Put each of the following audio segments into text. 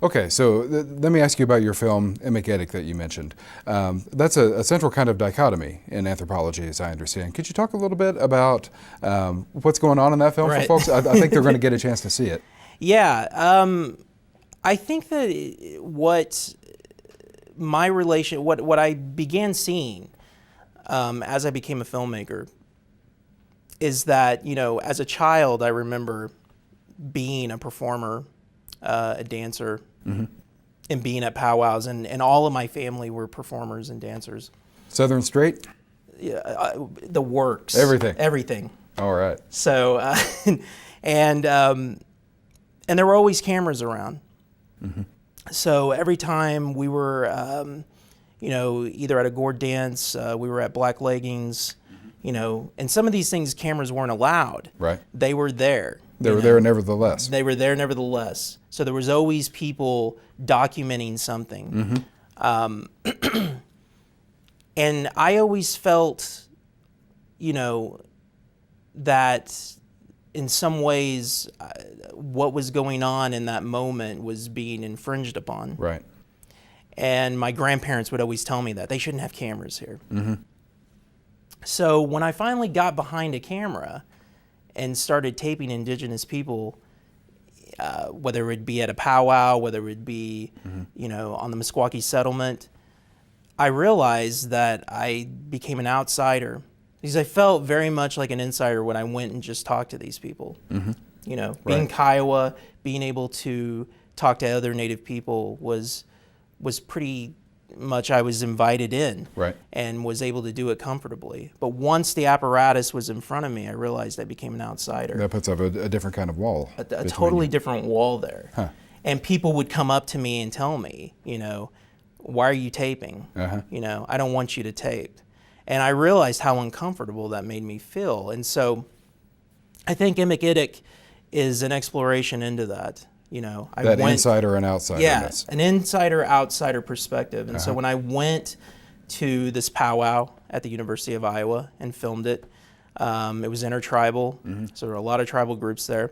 Okay, so let me ask you about your film, Indigenous, that you mentioned. That's a central kind of dichotomy in anthropology, as I understand. Could you talk a little bit about what's going on in that film for Right. folks? I think they're going to get a chance to see it. Yeah, I think that what I began seeing as I became a filmmaker is that, as a child, I remember being a performer, a dancer, and being at powwows, and all of my family were performers and dancers. Southern Straight? Yeah, the works. Everything. Everything. All right. So, and there were always cameras around. So every time we were, either at a gourd dance, we were at Black Leggings, and some of these things cameras weren't allowed. Right. They were there. They were there nevertheless. They were there nevertheless. So there was always people documenting something. And I always felt, that in some ways what was going on in that moment was being infringed upon. Right. And my grandparents would always tell me that they shouldn't have cameras here. So when I finally got behind a camera and started taping indigenous people, whether it be at a powwow, whether it would be, on the Meskwaki settlement, I realized that I became an outsider because I felt very much like an insider when I went and just talked to these people. Being Kiowa, being able to talk to other Native people was pretty much, I was invited in, and was able to do it comfortably. But once the apparatus was in front of me, I realized I became an outsider. That puts up a different kind of wall. A totally different wall there. Huh. And people would come up to me and tell me, why are you taping? I don't want you to tape. And I realized how uncomfortable that made me feel. And so I think Immigidic is an exploration into that. That insider and outsider. Yeah, an insider-outsider perspective. And so when I went to this powwow at the University of Iowa and filmed it, it was intertribal, so there were a lot of tribal groups there.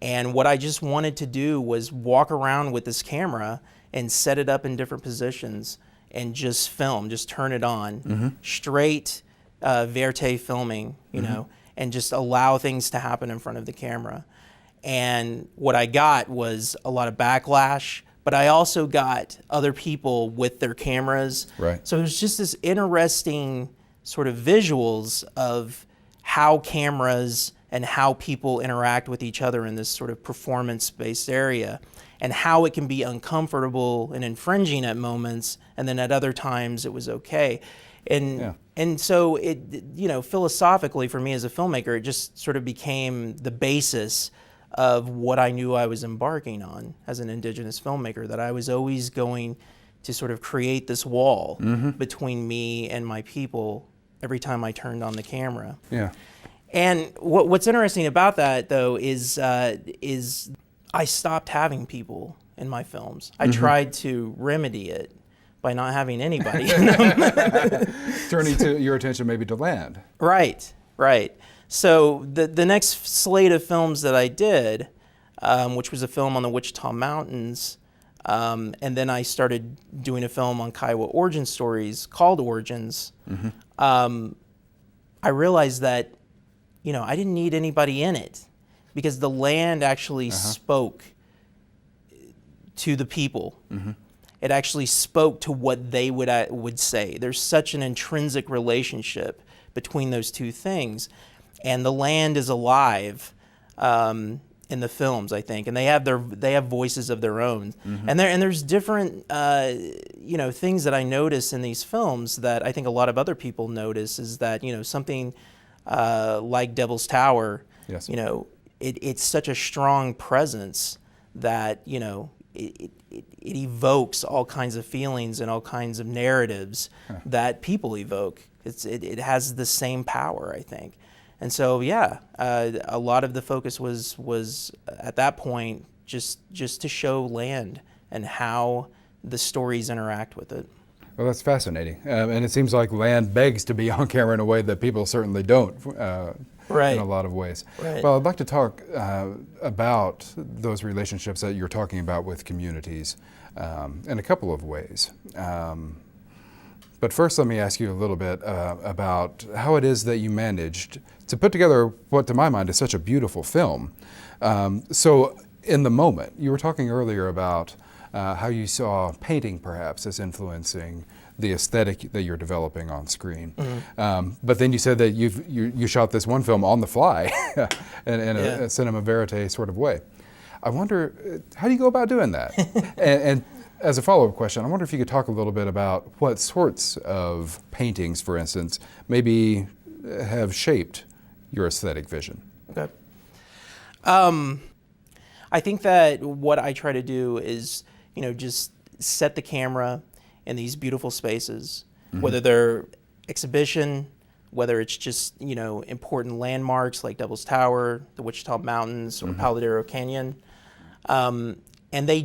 And what I just wanted to do was walk around with this camera and set it up in different positions and just film, just turn it on, straight verte filming, and just allow things to happen in front of the camera. And what I got was a lot of backlash, but I also got other people with their cameras. Right. So it was just this interesting sort of visuals of how cameras and how people interact with each other in this sort of performance-based area, and how it can be uncomfortable and infringing at moments, and then at other times it was okay. And so it, philosophically for me as a filmmaker, it just sort of became the basis of what I knew I was embarking on as an indigenous filmmaker, that I was always going to sort of create this wall between me and my people every time I turned on the camera. Yeah. And what's interesting about that, though, is I stopped having people in my films. I tried to remedy it by not having anybody in them. Turning to your attention maybe to land. Right. So the next slate of films that I did, which was a film on the Wichita Mountains, and then I started doing a film on Kiowa origin stories called Origins, I realized that, I didn't need anybody in it because the land actually spoke to the people. It actually spoke to what they would say. There's such an intrinsic relationship between those two things. And the land is alive in the films, I think, and they have voices of their own. And there's different things that I notice in these films that I think a lot of other people notice, is that something like Devil's Tower, yes. It's such a strong presence that it evokes all kinds of feelings and all kinds of narratives that people evoke. It has the same power, I think. And so, a lot of the focus was at that point just to show land and how the stories interact with it. Well, that's fascinating. And it seems like land begs to be on camera in a way that people certainly don't. Right. in a lot of ways. Right. Well, I'd like to talk about those relationships that you're talking about with communities in a couple of ways. But first, let me ask you a little bit about how it is that you managed to put together what, to my mind, is such a beautiful film. So, in the moment, you were talking earlier about how you saw painting perhaps as influencing the aesthetic that you're developing on screen. But then you said that you shot this one film on the fly in a cinema verite sort of way. I wonder, how do you go about doing that? and as a follow-up question, I wonder if you could talk a little bit about what sorts of paintings, for instance, maybe have shaped your aesthetic vision. Okay. I think that what I try to do is, just set the camera in these beautiful spaces, whether they're exhibition, whether it's just, important landmarks like Devil's Tower, the Wichita Mountains, or Paladero Canyon. And they're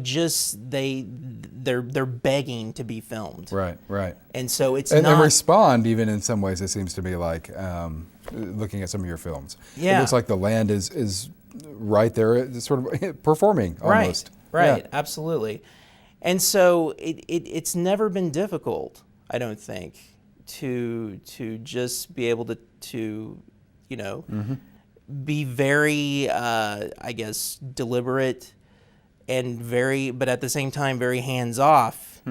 begging to be filmed. Right. And so it's and not... And respond even in some ways, it seems to me like, looking at some of your films. Yeah. It looks like the land is right there, it's sort of performing almost. Right, Yeah. absolutely. And so it's never been difficult, I don't think, to just be able to be very, I guess, deliberate and but at the same time, very hands-off.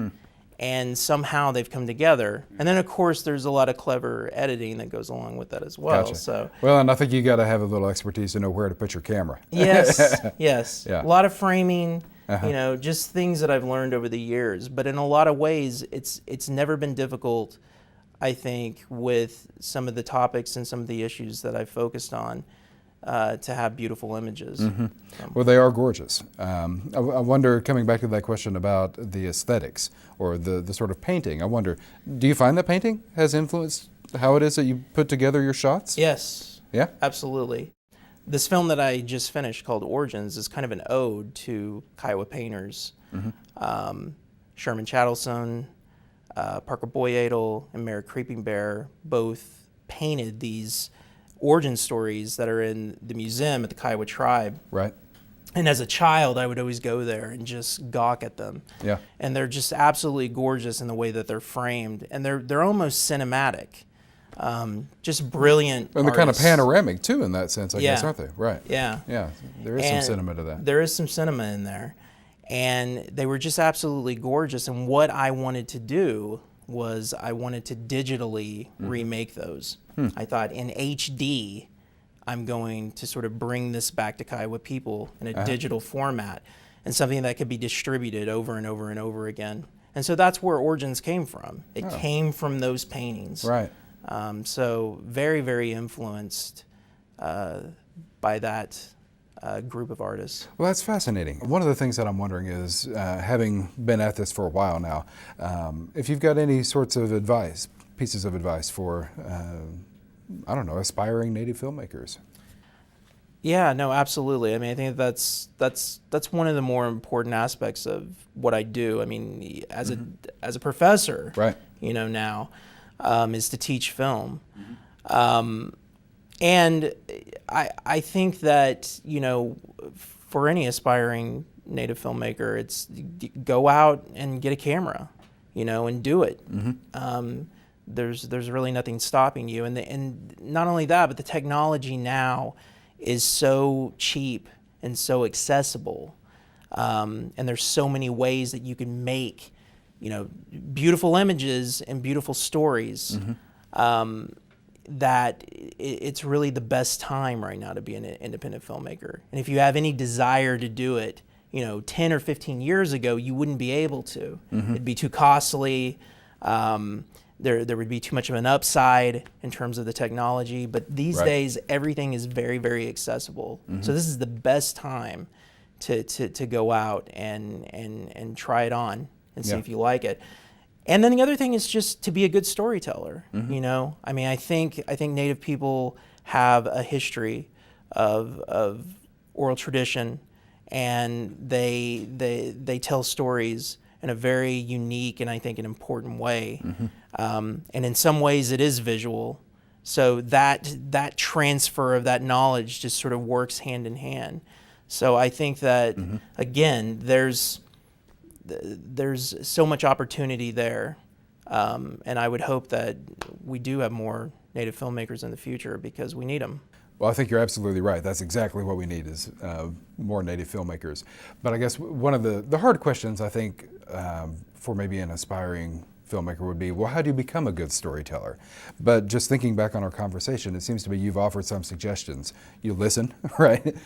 And somehow they've come together. And then, of course, there's a lot of clever editing that goes along with that as well. Gotcha. So, well, and I think you got to have a little expertise to know where to put your camera. yes. Yeah. A lot of framing, just things that I've learned over the years. But in a lot of ways, it's never been difficult, I think, with some of the topics and some of the issues that I've focused on. To have beautiful images. Well, they are gorgeous. I wonder, coming back to that question about the aesthetics or the sort of painting, I wonder, do you find that painting has influenced how it is that you put together your shots? Yes. Yeah? Absolutely. This film that I just finished called Origins is kind of an ode to Kiowa painters. Sherman Chattelson, Parker Boyadle, and Merritt Creeping Bear both painted these origin stories that are in the museum at the Kiowa tribe. Right. And as a child, I would always go there and just gawk at them. Yeah. And they're just absolutely gorgeous in the way that they're framed, and they're almost cinematic. Just brilliant. And they're kind of artists. panoramic too, in that sense, I guess, aren't they? Right. Yeah. Yeah. There is some cinema to that. There is some cinema in there, and they were just absolutely gorgeous. And what I wanted to do was I wanted to digitally remake those. I thought in HD, I'm going to sort of bring this back to Kiowa people in a digital format and something that could be distributed over and over and over again. And so that's where Origins came from. It came from those paintings. Right. So very, very influenced by that group of artists. Well, that's fascinating. One of the things that I'm wondering is, having been at this for a while now, if you've got any sorts of pieces of advice for, I don't know, aspiring Native filmmakers. Yeah, no, absolutely. I mean, I think that's one of the more important aspects of what I do. I mean, as a professor, Right. Now, is to teach film. And I think that, for any aspiring Native filmmaker, it's go out and get a camera, and do it. There's really nothing stopping you. And not only that, but the technology now is so cheap and so accessible. And there's so many ways that you can make, beautiful images and beautiful stories. That it's really the best time right now to be an independent filmmaker. And if you have any desire to do it, 10 or 15 years ago, you wouldn't be able to. It'd be too costly. There would be too much of an upside in terms of the technology. But these days, everything is very, very accessible. So this is the best time to go out and try it on and see if you like it. And then the other thing is just to be a good storyteller. I mean, I think Native people have a history of oral tradition, and they tell stories in a very unique and I think an important way. And in some ways, it is visual. So that transfer of that knowledge just sort of works hand in hand. So I think that again, there's so much opportunity there, and I would hope that we do have more Native filmmakers in the future because we need them. Well, I think you're absolutely right. That's exactly what we need is more Native filmmakers. But I guess one of the hard questions I think for maybe an aspiring filmmaker would be, well, how do you become a good storyteller? But just thinking back on our conversation, it seems to me you've offered some suggestions. You listen, right?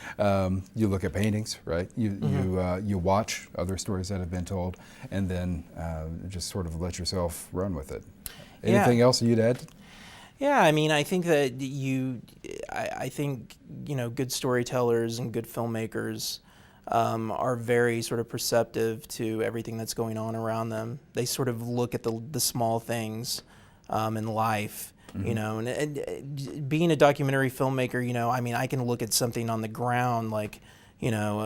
You look at paintings, right? You watch other stories that have been told, and then just sort of let yourself run with it. Anything else you'd add? Yeah, I mean, I think that I think, you know, good storytellers and good filmmakers are very sort of perceptive to everything that's going on around them. They sort of look at the small things in life, you know, and being a documentary filmmaker, you know, I mean, I can look at something on the ground like, you know,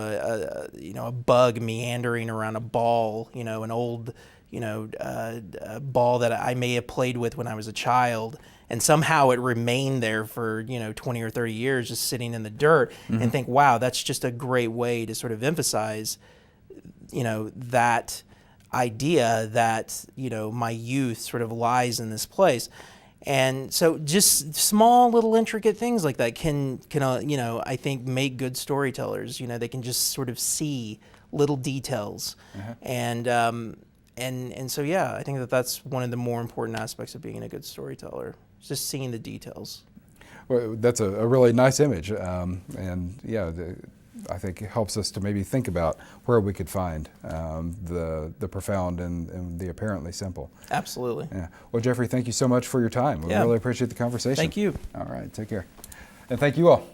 a bug meandering around a ball, you know, an old, you know, a ball that I may have played with when I was a child, and somehow it remained there for, you know, 20 or 30 years just sitting in the dirt, and think, wow, that's just a great way to sort of emphasize, you know, that idea that, you know, my youth sort of lies in this place. And so just small little intricate things like that can you know, I think make good storytellers. You know, they can just sort of see little details. And so, yeah, I think that that's one of the more important aspects of being a good storyteller, just seeing the details. Well, that's a really nice image. And yeah, I think it helps us to maybe think about where we could find the profound and the apparently simple. Absolutely. Yeah. Well, Jeffrey, thank you so much for your time. We really appreciate the conversation. Thank you. All right, take care. And thank you all.